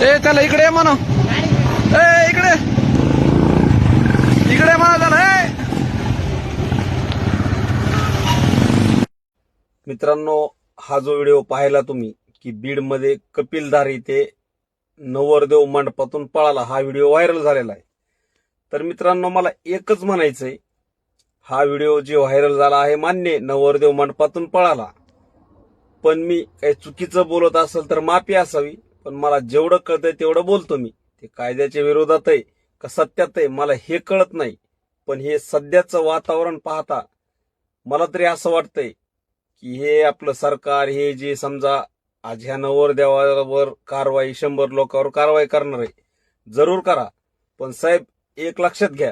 ए त्याला इकडे म्हणा, ए इकडे इकडे म्हणा त्याला. मित्रांनो, हा जो व्हिडिओ पाहिला तुम्ही की बीडमध्ये कपिलधार इथे नवरदेव मंडपातून पळाला, हा व्हिडिओ व्हायरल झालेला आहे. तर मित्रांनो, मला एकच म्हणायचंय, हा व्हिडिओ जे व्हायरल झाला आहे मान्य, नवरदेव मंडपातून पळाला, पण मी काही चुकीचं बोलत असेल तर माफी असावी. पण मला जेवढं कळतंय तेवढं बोलतो मी. ते कायद्याच्या विरोधात आहे का सत्यात आहे मला हे कळत नाही, पण हे सध्याचं वातावरण पाहता मला तरी असं वाटतंय की हे आपलं सरकार, हे जे समजा आज ह्या नवरदेवावर कारवाई, 100 लोकांवर कारवाई करणार आहे, जरूर करा. पण साहेब, एक लक्षात घ्या,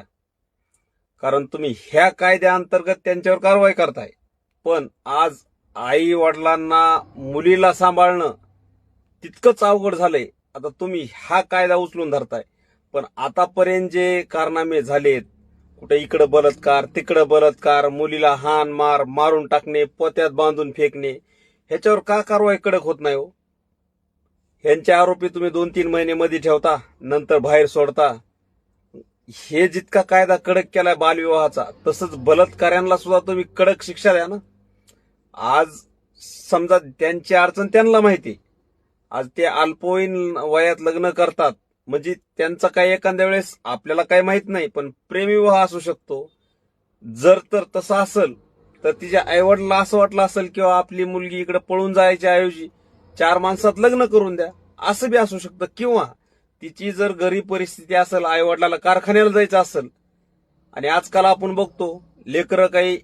कारण तुम्ही ह्या कायद्याअंतर्गत त्यांच्यावर कारवाई करताय, पण आज आई वडिलांना मुलीला सांभाळणं तितकंच अवघड झालंय. आता तुम्ही हा कायदा उचलून धरताय, पण आतापर्यंत जे कारनामे झालेत, कुठे इकडं बलात्कार, तिकडं बलात्कार, मुलीला हाण मार, मारून टाकणे, पोत्यात बांधून फेकणे, ह्याच्यावर का कारवाई कडक होत नाही हो? ह्यांचे आरोपी तुम्ही 2-3 महिने मध्ये ठेवता, नंतर बाहेर सोडता. हे जितका कायदा कडक केलाय बालविवाहाचा, तसंच बलात्काऱ्यांना सुद्धा तुम्ही कडक शिक्षा द्या ना. आज समजा त्यांची अडचण त्यांना माहिती, आज ते अल्पवयीन वयात लग्न करतात, म्हणजे त्यांचा काही एखाद्या वेळेस आपल्याला काही माहित नाही, पण प्रेमविवाह असू शकतो. जर तर तसं असेल तर तिच्या आईवडिलांना असं वाटलं असेल किंवा आपली मुलगी इकडे पळून जायच्या ऐवजी 4 माणसात लग्न करून द्या, असं बी असू शकतं. किंवा तिची जर गरीब परिस्थिती असेल, आईवडिलाला कारखान्याला जायचं असेल, आणि आजकाल आपण बघतो लेकरं काही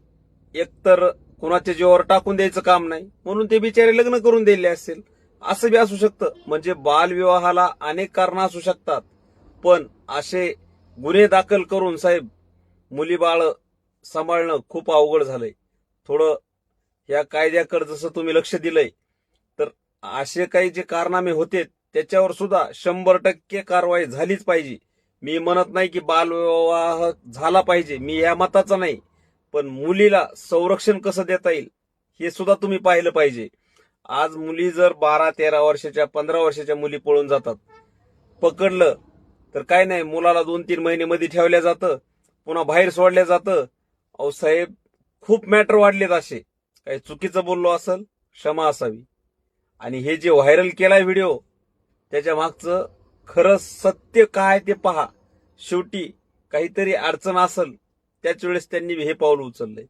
एकतर कुणाच्या जीवावर टाकून द्यायचं काम नाही, म्हणून ते बिचारे लग्न करून दिले असेल, असं बी असू शकतं. म्हणजे बालविवाहाला अनेक कारणं असू शकतात. पण असे गुन्हे दाखल करून साहेब मुली बाळ सांभाळणं खूप अवघड झालंय. थोडं या कायद्याकडे जसं तुम्ही लक्ष दिलंय, तर असे काही जे कारनामे होते त्याच्यावर सुद्धा 100% कारवाई झालीच पाहिजे. मी म्हणत नाही की बालविवाह झाला पाहिजे, मी या मताचा नाही, पण मुलीला संरक्षण कसं देता येईल हे सुद्धा तुम्ही पाहिलं पाहिजे. आज मुली जर 12-13 वर्षाच्या, 15 वर्षाच्या मुली पळून जातात, पकडलं तर काय नाही, मुलाला 2-3 महिने मध्ये ठेवल्या जातं, पुन्हा बाहेर सोडल्या जातं. अहो साहेब, खूप मॅटर वाढलेत असे. काही चुकीचं बोललो असेल क्षमा असावी. आणि हे जे व्हायरल केलाय व्हिडिओ, त्याच्या मागचं खरं सत्य काय ते पहा. शेवटी काहीतरी अडचण असेल त्याच वेळेस त्यांनी हे पाऊल उचललंय.